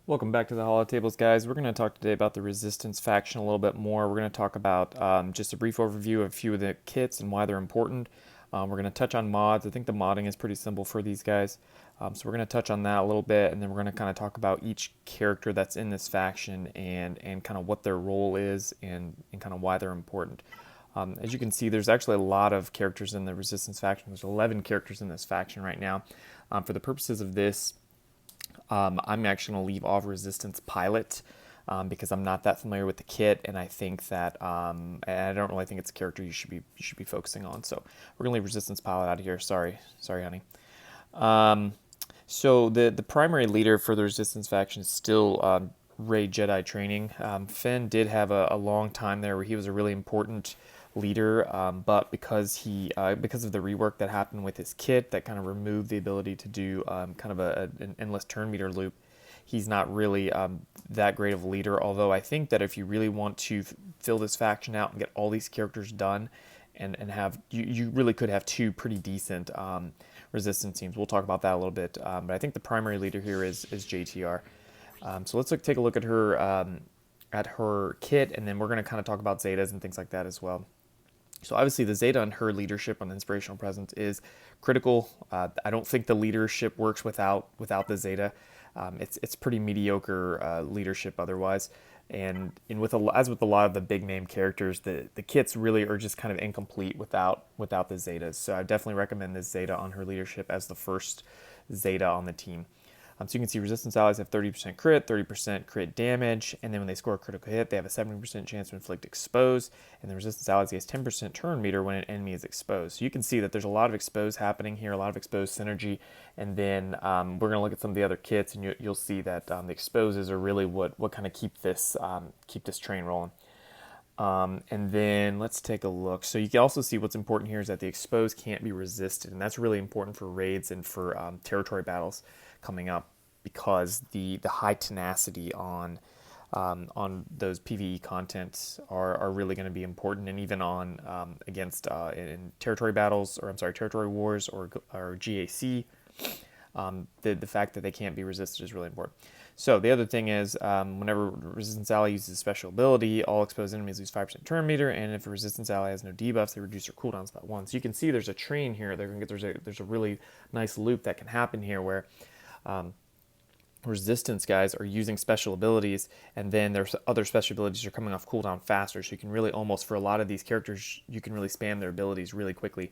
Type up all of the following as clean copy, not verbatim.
Welcome back to the Holotables, guys. We're going to talk today about the Resistance faction a little bit more. We're going to talk about just a brief overview of a few of the kits and why they're important. We're going to touch on mods. I think the modding is pretty simple for these guys. So we're going to touch on that a little bit, and then we're going to kind of talk about each character that's in this faction and kind of what their role is and kind of why they're important. As you can see, there's actually a lot of characters in the Resistance faction. There's 11 characters in this faction right now. For the purposes of this, I'm actually going to leave off Resistance Pilot because I'm not that familiar with the kit, and I think that and I don't really think it's a character you should be focusing on. So we're going to leave Resistance Pilot out of here. Sorry, honey. So the primary leader for the Resistance faction is still Rey Jedi Training. Finn did have a long time there where he was a really important leader, but because of the rework that happened with his kit that kind of removed the ability to do kind of an endless turn meter loop, he's not really that great of a leader. Although I think that if you really want to fill this faction out and get all these characters done, and have you really could have two pretty decent resistance teams. We'll talk about that a little bit, but I think the primary leader here is JTR. So let's take a look at her kit, and then we're going to kind of talk about Zetas and things like that as well. So obviously the Zeta and her leadership on the Inspirational Presence is critical. I don't think the leadership works without the Zeta. It's pretty mediocre leadership otherwise. And as with a lot of the big name characters, the kits really are just kind of incomplete without the Zetas. So I definitely recommend this Zeta on her leadership as the first Zeta on the team. So you can see resistance allies have 30% crit, 30% crit damage, and then when they score a critical hit, they have a 70% chance to inflict expose, and the resistance allies gets 10% turn meter when an enemy is exposed. So you can see that there's a lot of expose happening here, a lot of expose synergy, and then we're going to look at some of the other kits, and you'll see that the exposes are really what kind of keep this train rolling. And then let's take a look. So you can also see what's important here is that the expose can't be resisted, and that's really important for raids and for territory battles coming up, because the high tenacity on those PvE contents are really going to be important, and even on against in territory battles, or I'm sorry, territory wars or GAC, the fact that they can't be resisted is really important. So the other thing is, whenever resistance ally uses a special ability, all exposed enemies lose 5% turn meter, and if a resistance ally has no debuffs, they reduce their cooldowns by 1. So you can see there's a train here. There's a really nice loop that can happen here where resistance guys are using special abilities, and then there's other special abilities are coming off cooldown faster, so you can really almost, for a lot of these characters, you can really spam their abilities really quickly.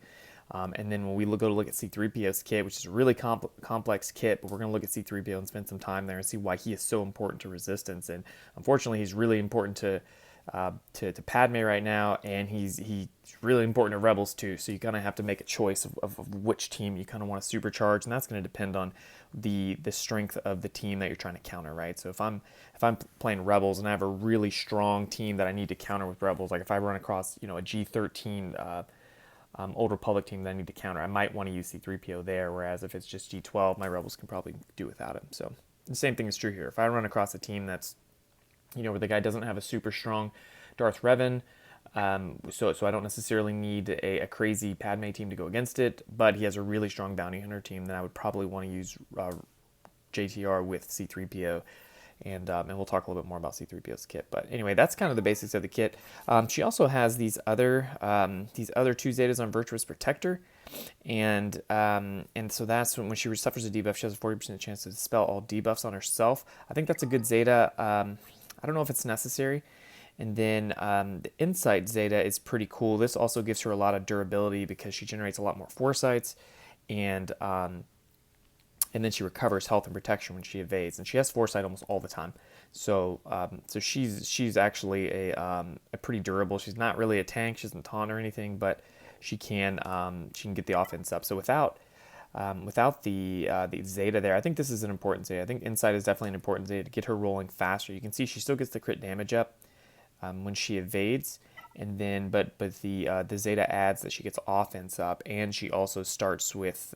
And then when we go to look at C-3PO's kit, which is a really complex kit, but we're going to look at C-3PO and spend some time there and see why he is so important to resistance. And unfortunately, he's really important to Padme right now, and he's really important to Rebels too. So you kind of have to make a choice of which team you kind of want to supercharge, and that's going to depend on the strength of the team that you're trying to counter, right? So if I'm playing Rebels and I have a really strong team that I need to counter with Rebels, like if I run across a G13 Old Republic team that I need to counter, I might want to use C-3PO there, whereas if it's just G12, my Rebels can probably do without him. So the same thing is true here. If I run across a team that's where the guy doesn't have a super strong Darth Revan, so I don't necessarily need a crazy Padme team to go against it, but he has a really strong Bounty Hunter team, then I would probably want to use JTR with C-3PO, and we'll talk a little bit more about C-3PO's kit. But anyway, that's kind of the basics of the kit. She also has these other two Zetas on Virtuous Protector, and so that's when she suffers a debuff, she has a 40% chance to dispel all debuffs on herself. I think that's a good Zeta. I don't know if it's necessary. And then the Insight Zeta is pretty cool. This also gives her a lot of durability because she generates a lot more foresights, and then she recovers health and protection when she evades, and she has foresight almost all the time. So she's actually a pretty durable. She's not really a tank. She doesn't taunt or anything, but she can get the offense up. So without the Zeta there, I think this is an important Zeta. I think Insight is definitely an important Zeta to get her rolling faster. You can see she still gets the crit damage up when she evades, and then but the Zeta adds that she gets offense up, and she also starts with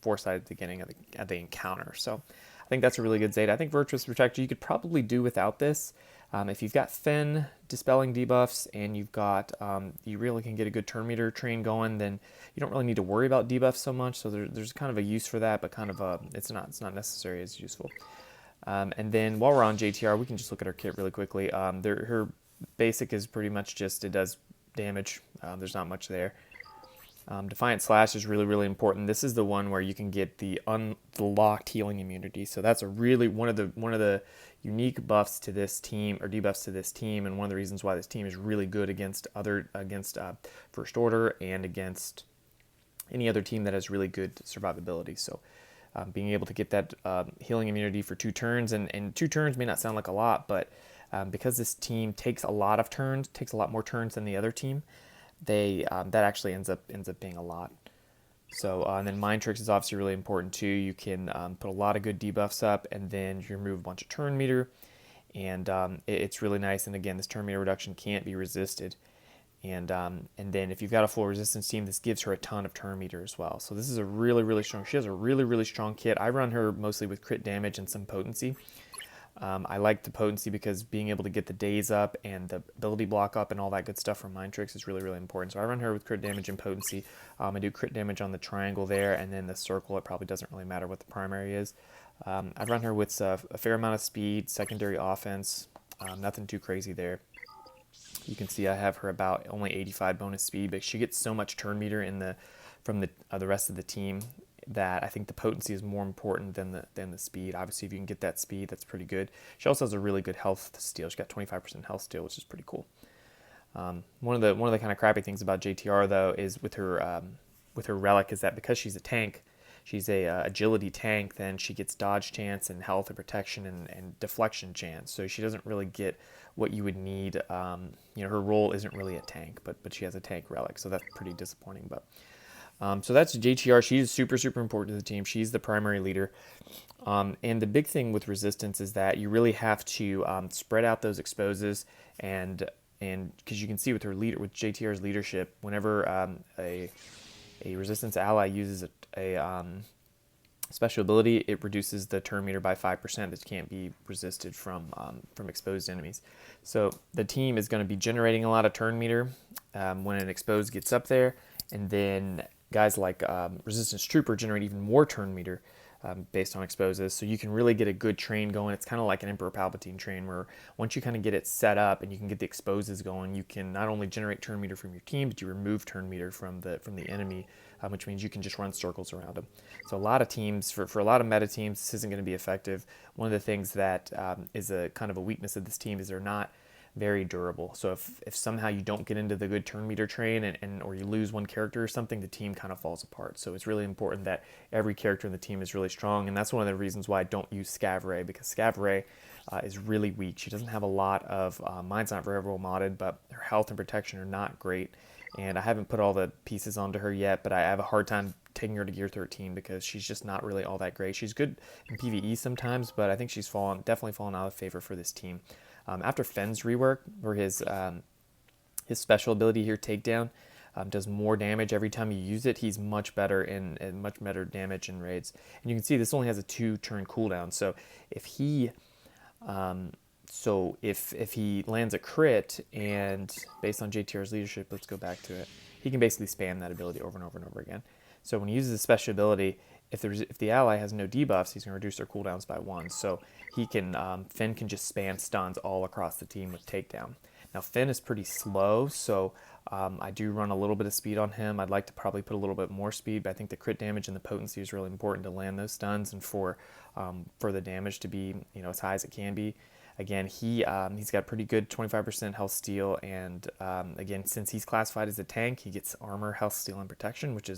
foresight at the beginning of the encounter. So I think that's a really good Zeta. I think Virtuous Protector you could probably do without this. If you've got Finn dispelling debuffs, and you've got you really can get a good turn meter train going, then you don't really need to worry about debuffs so much. So there's kind of a use for that, but kind of it's not necessary as useful. And then while we're on JTR, we can just look at her kit really quickly. Her basic is pretty much just it does damage. There's not much there. Defiant Slash is really, really important. This is the one where you can get the locked healing immunity. So that's a really one of the unique buffs to this team, or debuffs to this team, and one of the reasons why this team is really good against First Order and against any other team that has really good survivability. So being able to get that healing immunity for 2 turns, and 2 turns may not sound like a lot, but because this team takes a lot of turns, takes a lot more turns than the other team, that actually ends up being a lot. So and then Mind Tricks is obviously really important too. You can put a lot of good debuffs up, and then you remove a bunch of turn meter, and it's really nice. And again, this turn meter reduction can't be resisted. And then if you've got a full resistance team, this gives her a ton of turn meter as well. So this is a really, really strong. She has a really, really strong kit. I run her mostly with crit damage and some potency. I like the potency because being able to get the daze up and the ability block up and all that good stuff from Mind Tricks is really, really important. So I run her with crit damage and potency. I do crit damage on the triangle there, and then the circle, it probably doesn't really matter what the primary is. I run her with a fair amount of speed, secondary offense, nothing too crazy there. You can see I have her about only 85 bonus speed, but she gets so much turn meter from the rest of the team that I think the potency is more important than the speed. Obviously, if you can get that speed, that's pretty good. She also has a really good health steal. She's got 25% health steal, which is pretty cool. One of the kind of crappy things about JTR though is with her relic is that because she's a tank, she's a agility tank, then she gets dodge chance and health and protection and deflection chance. So she doesn't really get what you would need. Her role isn't really a tank, but she has a tank relic, so that's pretty disappointing. But so that's JTR. She's super, super important to the team. She's the primary leader. And the big thing with resistance is that you really have to spread out those exposes, and because you can see with JTR's leadership, whenever a resistance ally uses a special ability, it reduces the turn meter by 5% that can't be resisted from exposed enemies. So the team is going to be generating a lot of turn meter when an exposed gets up there, and then guys like Resistance Trooper generate even more turn meter based on exposes. So you can really get a good train going. It's kind of like an Emperor Palpatine train, where once you kind of get it set up and you can get the exposes going, you can not only generate turn meter from your team, but you remove turn meter from the enemy, which means you can just run circles around them. So a lot of teams, for a lot of meta teams, this isn't going to be effective. One of the things that is a kind of a weakness of this team is they're not very durable. So if somehow you don't get into the good turn meter train or you lose one character or something, the team kind of falls apart. So it's really important that every character in the team is really strong, and that's one of the reasons why I don't use Scav Ray, because Scav Ray is really weak. She doesn't have a lot of, mine's not very well modded, but her health and protection are not great, and I haven't put all the pieces onto her yet, but I have a hard time taking her to gear 13 because she's just not really all that great. She's good in PvE sometimes, but I think she's definitely fallen out of favor for this team. After Fenn's rework, where his special ability here, Takedown, does more damage every time you use it, he's much better in much better damage in raids. And you can see this only has a 2-turn cooldown. So if he if he lands a crit, and based on JTR's leadership, let's go back to it, he can basically spam that ability over and over and over again. So when he uses a special ability, if the ally has no debuffs, he's going to reduce their cooldowns by 1. So he can Finn can just spam stuns all across the team with Takedown. Now Finn is pretty slow, so I do run a little bit of speed on him. I'd like to probably put a little bit more speed, but I think the crit damage and the potency is really important to land those stuns and for the damage to be as high as it can be. Again, he's got pretty good 25% health steal, and again, since he's classified as a tank, he gets armor, health steal, and protection, which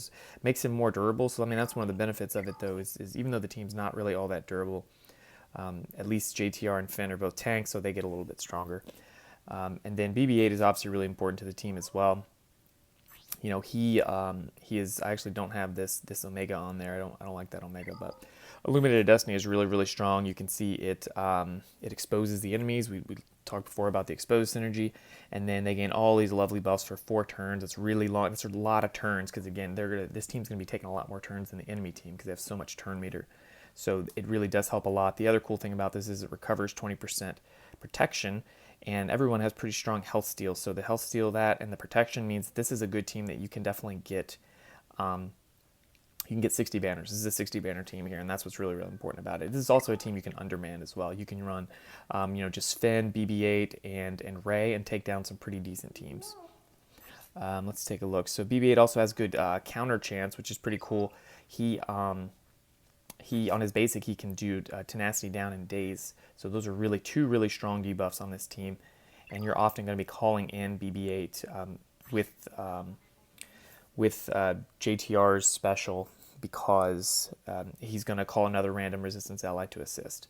makes him more durable. So I mean, that's one of the benefits of it, though, is even though the team's not really all that durable, at least JTR and Finn are both tanks, so they get a little bit stronger. And then BB-8 is obviously really important to the team as well. He is. I actually don't have this Omega on there. I don't like that Omega, but Illuminated Destiny is really, really strong. You can see it exposes the enemies. We talked before about the exposed synergy, and then they gain all these lovely buffs for 4 turns. It's really long. It's a lot of turns because again, this team's going to be taking a lot more turns than the enemy team because they have so much turn meter. So it really does help a lot. The other cool thing about this is it recovers 20% protection, and everyone has pretty strong health steal. So the health steal and the protection means this is a good team that you can definitely get You can get 60 banners. This is a 60 banner team here, and that's what's really, really important about it. This is also a team you can underman as well. You can run, just Finn, BB-8, and Rey, and take down some pretty decent teams. Let's take a look. So BB-8 also has good counter chance, which is pretty cool. He on his basic, he can do tenacity down in days. So those are two really strong debuffs on this team, and you're often going to be calling in BB-8 with JTR's special, because he's going to call another random resistance ally to assist.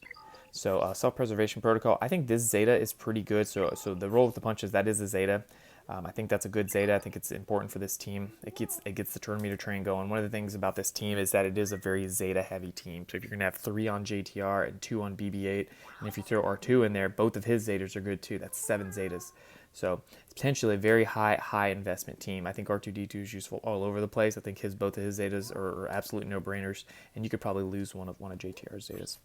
So self-preservation protocol, I think this Zeta is pretty good. So the roll with the punches, that is a Zeta. I think that's a good Zeta. I think it's important for this team. It gets the turn meter train going. One of the things about this team is that it is a very Zeta heavy team. So if you're going to have 3 on JTR and 2 on BB-8, and if you throw R2 in there, both of his Zetas are good too. That's 7 Zetas. So it's potentially a very high investment team. I think R2-D2 is useful all over the place. I think both of his Zetas are absolute no-brainers, and you could probably lose one of JTR's Zetas.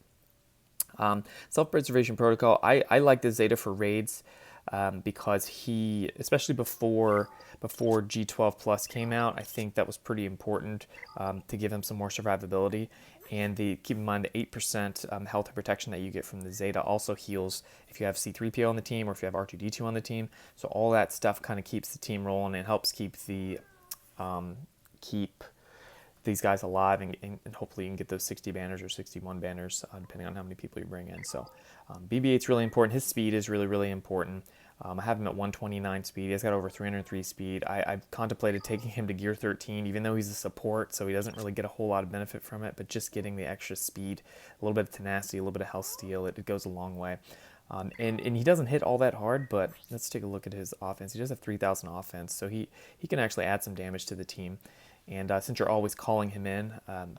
Self-preservation protocol, I like this Zeta for raids, because he, especially before G12 Plus came out, I think that was pretty important to give him some more survivability. And keep in mind the 8% health and protection that you get from the Zeta also heals if you have C-3PO on the team or if you have R2-D2 on the team. So all that stuff kind of keeps the team rolling and helps keep these guys alive, and hopefully you can get those 60 banners or 61 banners, depending on how many people you bring in. So BB-8's really important. His speed is really, really important. I have him at 129 speed. He's got over 303 speed. I've contemplated taking him to gear 13, even though he's a support, so he doesn't really get a whole lot of benefit from it, but just getting the extra speed, a little bit of tenacity, a little bit of health steal, it goes a long way. And he doesn't hit all that hard, but let's take a look at his offense. He does have 3,000 offense, so he can actually add some damage to the team. And since you're always calling him in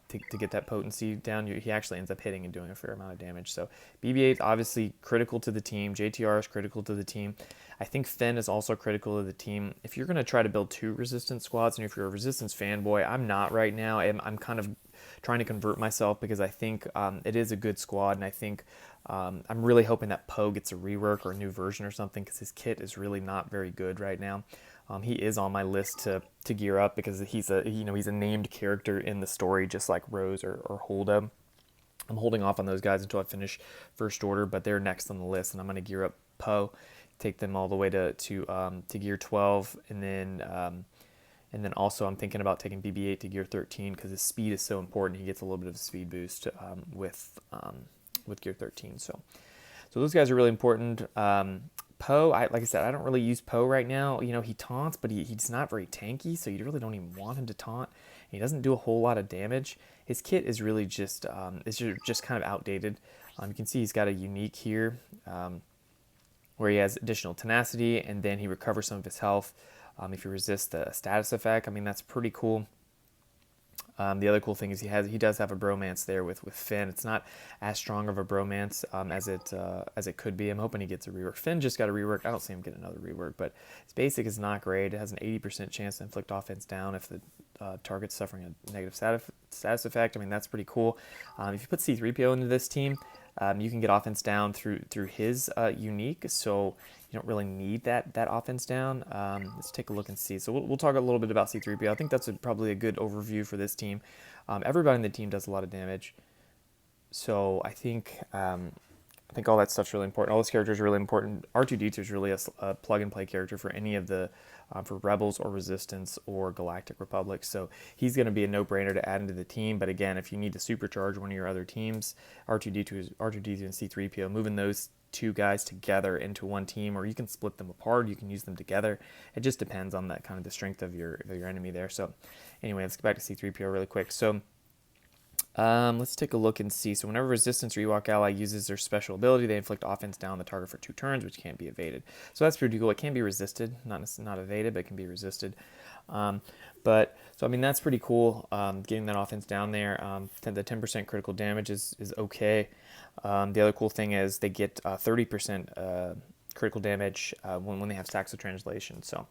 to get that potency down, he actually ends up hitting and doing a fair amount of damage. So BB-8 obviously critical to the team. JTR is critical to the team. I think Finn is also critical to the team. If you're going to try to build 2 resistance squads, and if you're a resistance fanboy, I'm not right now. I'm kind of trying to convert myself, because I think it is a good squad, and I think I'm really hoping that Poe gets a rework or a new version or something, because his kit is really not very good right now. He is on my list to gear up, because he's a named character in the story, just like Rose or Holda. I'm holding off on those guys until I finish First Order, but they're next on the list, and I'm going to gear up Poe, take them all the way to gear 12, and then also I'm thinking about taking BB-8 to gear 13, because his speed is so important. He gets a little bit of a speed boost with gear 13. So those guys are really important. Poe, like I said, I don't really use Poe right now. He taunts, but he's not very tanky, so you really don't even want him to taunt. He doesn't do a whole lot of damage. His kit is really just kind of outdated. You can see he's got a unique here, where he has additional tenacity, and then he recovers some of his health if you resist the status effect. I mean, that's pretty cool. The other cool thing is he does have a bromance there with Finn. It's not as strong of a bromance as it could be. I'm hoping he gets a rework. Finn just got a rework. I don't see him get another rework, but his basic is not great. It has an 80% chance to inflict offense down if the target's suffering a negative status effect. I mean, that's pretty cool. If you put C-3PO into this team, you can get offense down through his unique, so you don't really need that offense down. Let's take a look and see. So we'll talk a little bit about C-3PO. I think that's probably a good overview for this team. Everybody in the team does a lot of damage, so I think all that stuff's really important. All those characters are really important. R2-D2 is really a plug-and-play character for any of the for Rebels or Resistance or Galactic Republic. So he's going to be a no-brainer to add into the team. But again, if you need to supercharge one of your other teams, R2-D2 and C-3PO, moving those 2 guys together into one team, or you can split them apart, you can use them together. It just depends on that kind of the strength of your enemy there. So anyway, let's get back to C-3PO really quick. So let's take a look and see. So whenever Resistance or Ewok ally uses their special ability, they inflict offense down the target for 2 turns, which can't be evaded. So that's pretty cool. It can be resisted, not evaded, but it can be resisted. So I mean, that's pretty cool. Getting that offense down there. The 10% critical damage is okay. The other cool thing is they get 30% critical damage when they have stacks of translation. So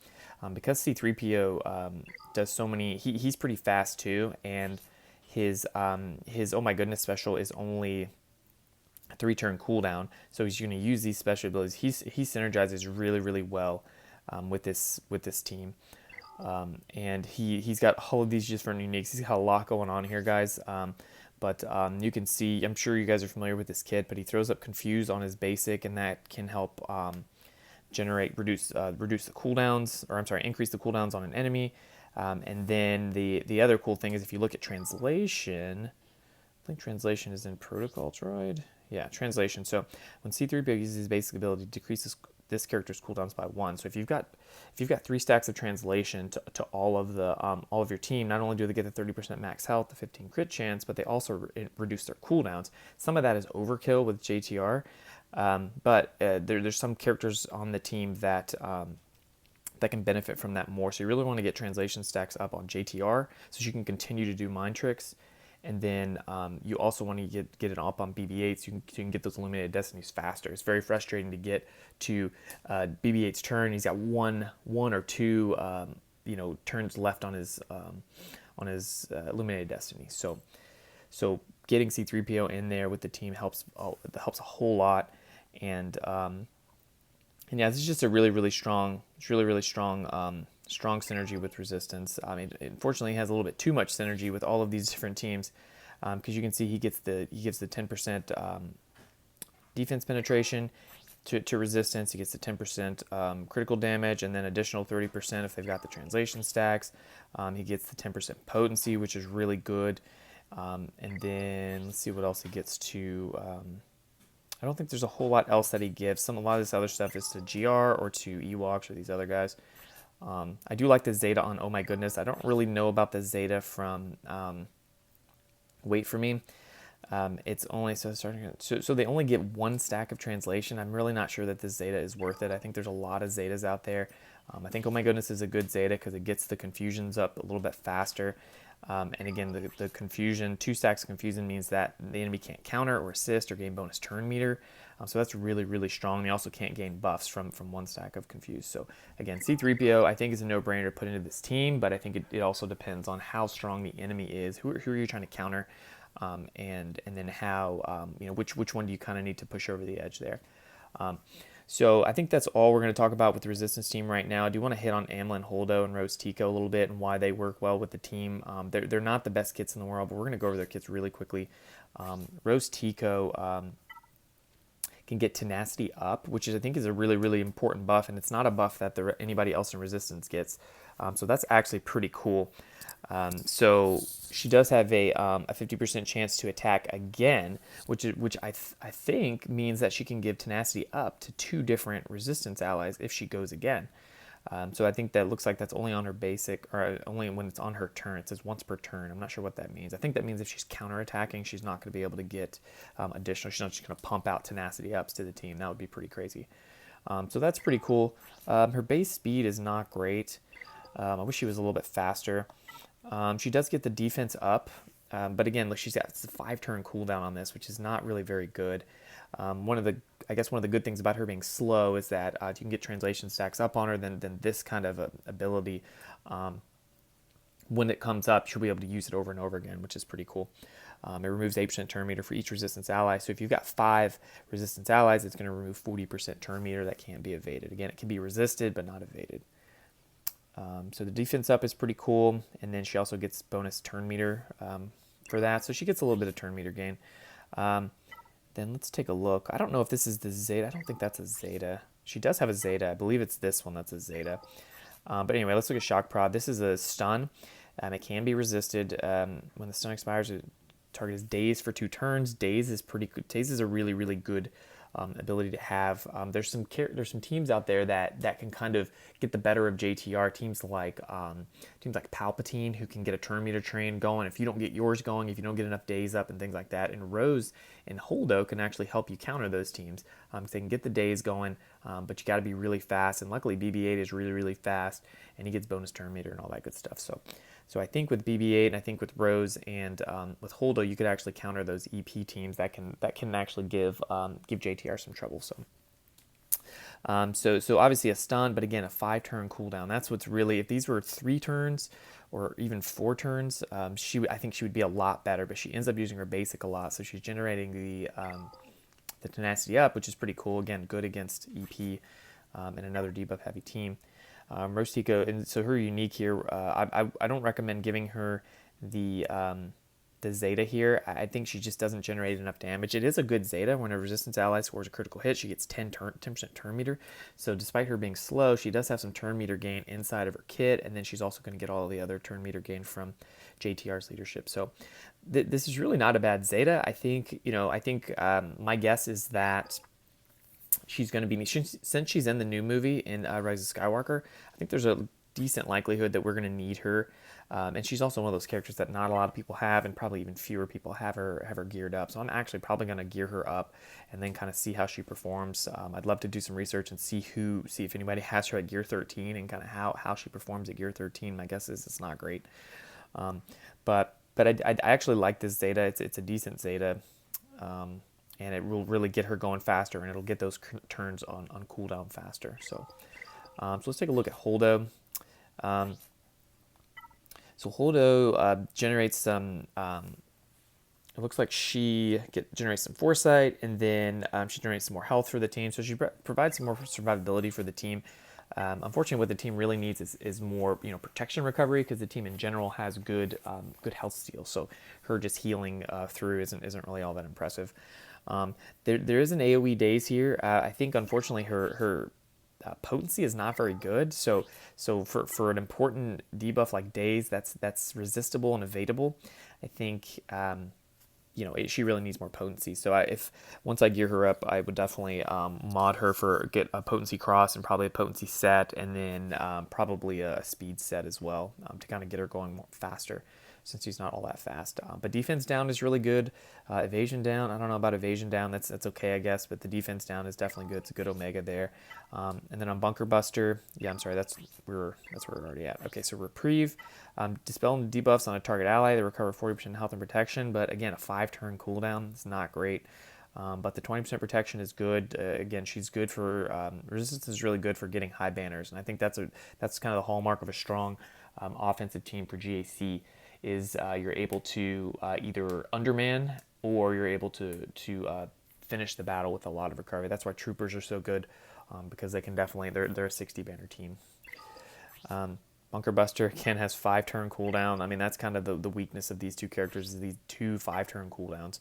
because C-3PO does so many, he's pretty fast too, and his oh my goodness special is only a 3-turn cooldown, so he's going to use these special abilities. He synergizes really, really well with this team. And he's got all of these different uniques. He's got a lot going on here, guys. But you can see, I'm sure you guys are familiar with this kit, but he throws up Confuse on his basic, and that can help reduce the cooldowns, or I'm sorry, increase the cooldowns on an enemy. And then the other cool thing is if you look at translation, I think translation is in Protocol Droid. Yeah, translation. So when C-3PO uses his basic ability, it decreases this character's cooldowns by 1. So if you've got 3 stacks of translation to all of your team, not only do they get the 30% max health, the 15 crit chance, but they also reduce their cooldowns. Some of that is overkill with JTR, but there's some characters on the team that can benefit from that more. So you really want to get translation stacks up on JTR so you can continue to do mind tricks. And then you also want to get it up on BB-8 so you can get those Illuminated Destinies faster. It's very frustrating to get to BB-8's turn. He's got one or two turns left on his Illuminated Destiny. So getting C-3PO in there with the team helps a whole lot. And yeah, this is just a really strong synergy with Resistance. I mean, unfortunately, he has a little bit too much synergy with all of these different teams, because you can see he gives the 10% defense penetration to Resistance. He gets the 10% critical damage, and then additional 30% if they've got the translation stacks. He gets the 10% potency, which is really good. And then let's see what else he gets to. I don't think there's a whole lot else that he gives. A lot of this other stuff is to GR or to Ewoks or these other guys. I do like the Zeta on Oh My Goodness. I don't really know about the Zeta from Wait For Me. It's only so they only get 1 stack of translation. I'm really not sure that this Zeta is worth it. I think there's a lot of Zetas out there. I think Oh My Goodness is a good Zeta because it gets the confusions up a little bit faster. And again, the confusion, 2 stacks of confusion means that the enemy can't counter or assist or gain bonus turn meter. So that's really strong. They also can't gain buffs from 1 stack of confuse. So again, C-3PO I think is a no-brainer to put into this team, but I think it also depends on how strong the enemy is. Who are you trying to counter? And then how, which one do you kind of need to push over the edge there? So I think that's all we're going to talk about with the Resistance team right now. I do want to hit on Amilyn Holdo and Rose Tico a little bit and why they work well with the team. They're not the best kits in the world, but we're going to go over their kits really quickly. Rose Tico can get Tenacity up, which I think is a really important buff, and it's not a buff that anybody else in Resistance gets. So that's actually pretty cool. So she does have a 50% chance to attack again, which I think means that she can give Tenacity up to 2 different Resistance allies if she goes again. So I think that looks like that's only on her basic, or only when it's on her turn. It says once per turn. I'm not sure what that means. I think that means if she's counterattacking, she's not going to be able to get additional. She's not just going to pump out Tenacity ups to the team. That would be pretty crazy. So that's pretty cool. Her base speed is not great. I wish she was a little bit faster. She does get the defense up, but again, look, she's got a 5-turn cooldown on this, which is not really very good. One of the good things about her being slow is that if you can get translation stacks up on her, then this kind of ability, when it comes up, she'll be able to use it over and over again, which is pretty cool. It removes 8% turn meter for each Resistance ally. So if you've got 5 Resistance allies, it's going to remove 40% turn meter that can't be evaded. Again, it can be resisted, but not evaded. So the defense up is pretty cool, and then she also gets bonus turn meter for that. So she gets a little bit of turn meter gain. Then let's take a look. I don't know if this is the Zeta. I don't think that's a Zeta. She does have a Zeta. I believe it's this one that's a Zeta. But anyway, let's look at Shock Prod. This is a stun. It can be resisted. When the stun expires, the target is dazed for 2 turns. Daze is pretty good. Daze is a really good ability to have. There's some teams out there that can kind of get the better of JTR. Teams like Palpatine, who can get a turn meter train going if you don't get yours going, if you don't get enough days up and things like that. And Rose and Holdo can actually help you counter those teams. So they can get the days going, but you got to be really fast. And luckily BB-8 is really fast, and he gets bonus turn meter and all that good stuff. So I think with BB-8 and I think with Rose and with Holdo, you could actually counter those EP teams that can actually give JTR some trouble. So obviously a stun, but again, a 5-turn cooldown. That's what's really, if these were 3 turns or even 4 turns, I think she would be a lot better, but she ends up using her basic a lot. So she's generating the Tenacity up, which is pretty cool. Again, good against EP and another debuff heavy team. Roast Tico, and so her unique here, I don't recommend giving her the Zeta here. I think she just doesn't generate enough damage. It is a good Zeta. When a resistance ally scores a critical hit, she gets 10% turn meter. So despite her being slow, she does have some turn meter gain inside of her kit, and then she's also going to get all the other turn meter gain from JTR's leadership. So this is really not a bad Zeta. I think, my guess is that she's going to be, since she's in the new movie in Rise of Skywalker, I think there's a decent likelihood that we're going to need her. And she's also one of those characters that not a lot of people have, and probably even fewer people have her geared up. So I'm actually probably going to gear her up and then kind of see how she performs. I'd love to do some research and see if anybody has her at gear 13 and kind of how she performs at gear 13. My guess is it's not great. But I actually like this Zeta. It's a decent Zeta. And it will really get her going faster, and it'll get those turns on cooldown faster. So let's take a look at Holdo. So Holdo generates some, it looks like she generates some foresight, and then she generates some more health for the team. So she provides some more survivability for the team. Unfortunately, what the team really needs is more, protection recovery, because the team in general has good health steal. So her just healing through isn't really all that impressive. There is an AoE daze here. I think unfortunately her potency is not very good. So for an important debuff like daze that's resistible and evadable, I think she really needs more potency. So if once I gear her up, I would definitely mod her get a potency cross and probably a potency set, and then probably a speed set as well, to kind of get her going more faster, since she's not all that fast. But defense down is really good. Evasion down, I don't know about evasion down. That's okay, I guess. But the defense down is definitely good. It's a good Omega there. And then on Bunker Buster, yeah, I'm sorry, that's where we're already at. Okay, so Reprieve, dispel debuffs on a target ally. They recover 40% health and protection. But again, a 5-turn cooldown is not great. But the 20% protection is good. Again, she's good for resistance is really good for getting high banners, and I think that's kind of the hallmark of a strong offensive team for GAC. Is you're able to either underman, or you're able to finish the battle with a lot of recovery. That's why troopers are so good, because they can definitely, they're a 60 banner team. Bunker Buster again has 5-turn cooldown. I mean, that's kind of the weakness of these two characters, is these 2 5-turn cooldowns.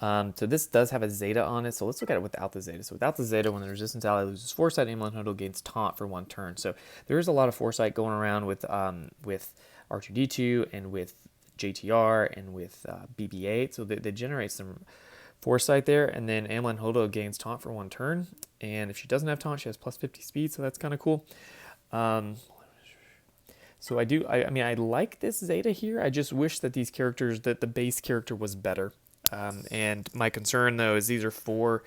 So this does have a Zeta on it, so let's look at it without the Zeta. So without the Zeta, when the resistance ally loses Foresight, Amilyn Hodo gains Taunt for 1 turn. So there is a lot of Foresight going around with R2-D2 and with JTR and with BB-8, so they generate some Foresight there, and then Amilyn Hodo gains Taunt for 1 turn, and if she doesn't have Taunt, she has plus 50 speed, so that's kind of cool. So I like this Zeta here. I just wish that that the base character was better. And my concern though is these are four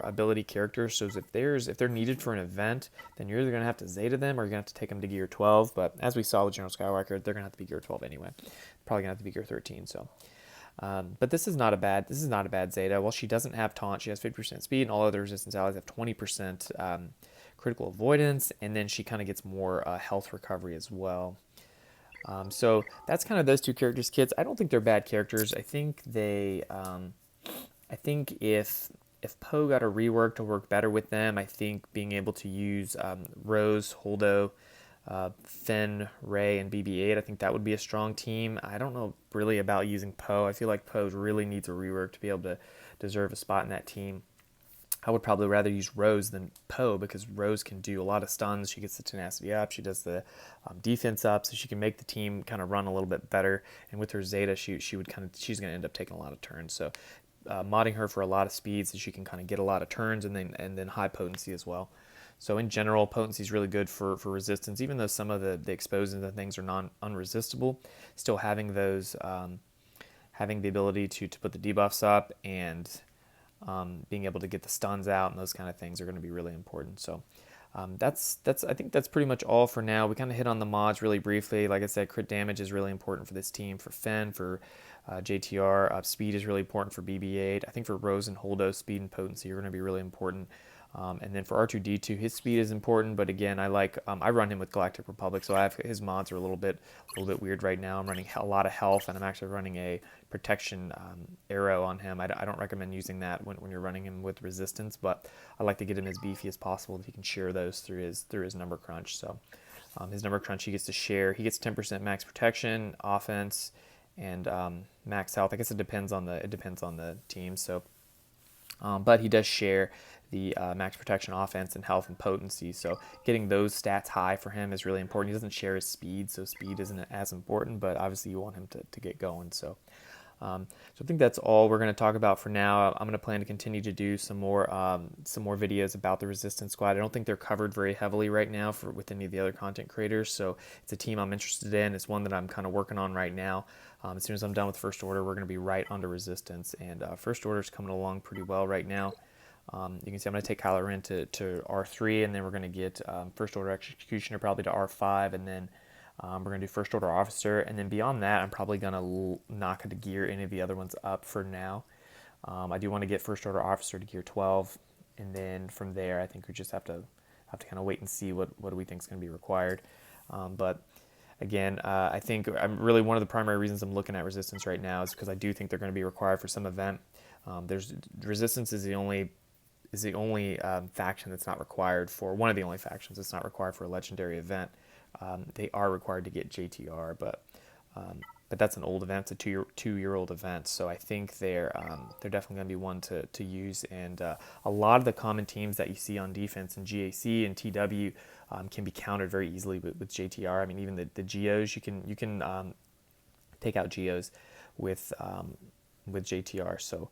ability characters. So if they're needed for an event, then you're either gonna have to Zeta them or you're gonna have to take them to gear 12. But as we saw with General Skywalker, they're gonna have to be gear 12 anyway. Probably gonna have to be gear 13. So, but this is not a bad Zeta. Well, she doesn't have Taunt. She has 50% speed, and all other resistance allies have 20% critical avoidance, and then she kind of gets more health recovery as well. So that's kind of those two characters' kits. I don't think they're bad characters. I think I think if Poe got a rework to work better with them, I think being able to use Rose, Holdo, Finn, Rey, and BB-8, I think that would be a strong team. I don't know really about using Poe. I feel like Poe really needs a rework to be able to deserve a spot in that team. I would probably rather use Rose than Poe, because Rose can do a lot of stuns. She gets the tenacity up. She does the defense up, so she can make the team kind of run a little bit better. And with her Zeta, she's going to end up taking a lot of turns. So modding her for a lot of speed, so she can kind of get a lot of turns and then high potency as well. So in general, potency is really good for resistance, even though some of the exposures and things are unresistible. Still having those, having the ability to put the debuffs up and being able to get the stuns out and those kind of things are going to be really important. So I think that's pretty much all for now. We kind of hit on the mods really briefly. Like I said, crit damage is really important for this team. For Finn, for JTR, speed is really important for BB-8. I think for Rose and Holdo, speed and potency are going to be really important. And then for R2D2, his speed is important, but again, I run him with Galactic Republic, so his mods are a little bit weird right now. I'm running a lot of health, and I'm actually running a protection arrow on him. I don't recommend using that when you're running him with resistance, but I like to get him as beefy as possible if he can share those through his number crunch. So his number crunch, he gets to share. He gets 10% max protection, offense, and max health. I guess it depends on the team. So, but he does share the max protection, offense, and health and potency. So getting those stats high for him is really important. He doesn't share his speed, so speed isn't as important, but obviously you want him to get going. So I think that's all we're going to talk about for now. I'm going to plan to continue to do some more videos about the Resistance Squad. I don't think they're covered very heavily right now with any of the other content creators. So it's a team I'm interested in. It's one that I'm kind of working on right now. As soon as I'm done with First Order, we're going to be right onto Resistance, and First Order is coming along pretty well right now. You can see I'm going to take Kylo Ren to R3, and then we're going to get First Order Executioner probably to R5, and then we're going to do First Order Officer, and then beyond that, I'm probably going to not going to gear any of the other ones up for now. I do want to get First Order Officer to gear 12, and then from there, I think we just have to kind of wait and see what we think is going to be required. But again, I think I'm really one of the primary reasons I'm looking at Resistance right now is because I do think they're going to be required for some event. Resistance is the only faction that's not required for one of the only factions that's not required for a legendary event. They are required to get JTR, but that's an old event. It's a two-year-old event, so I think they're definitely going to be one to use. And a lot of the common teams that you see on defense in GAC and TW can be countered very easily with JTR. I mean, even the Geos, you can take out Geos with JTR. So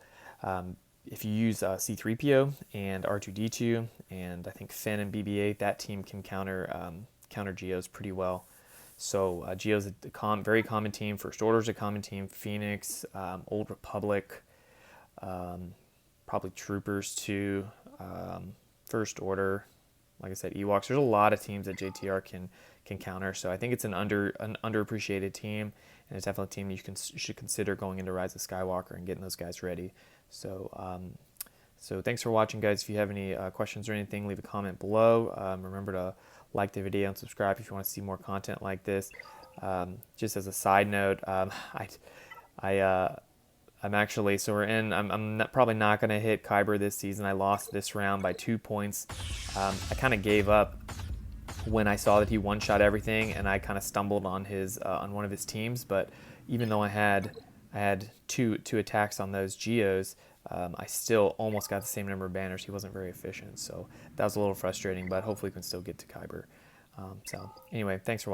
if you use C3PO and R2D2 and I think Finn and BB-8, that team can counter Geos pretty well. So Geo's a very common team. First Order's a common team. Phoenix, Old Republic, probably Troopers too. First Order, like I said, Ewoks. There's a lot of teams that JTR can counter. So I think it's an underappreciated team, and it's definitely a team you should consider going into Rise of Skywalker and getting those guys ready. So thanks for watching, guys. If you have any questions or anything, leave a comment below. Remember to like the video and subscribe if you want to see more content like this. Just as a side note, I'm actually, so we're in, probably not going to hit Kyber this season. I lost this round by 2 points. I kind of gave up when I saw that he one-shot everything, and I kind of stumbled on on one of his teams. But even though I had two attacks on those Geos, I still almost got the same number of banners. He wasn't very efficient, so that was a little frustrating, but hopefully we can still get to Kyber. So anyway, thanks for watching.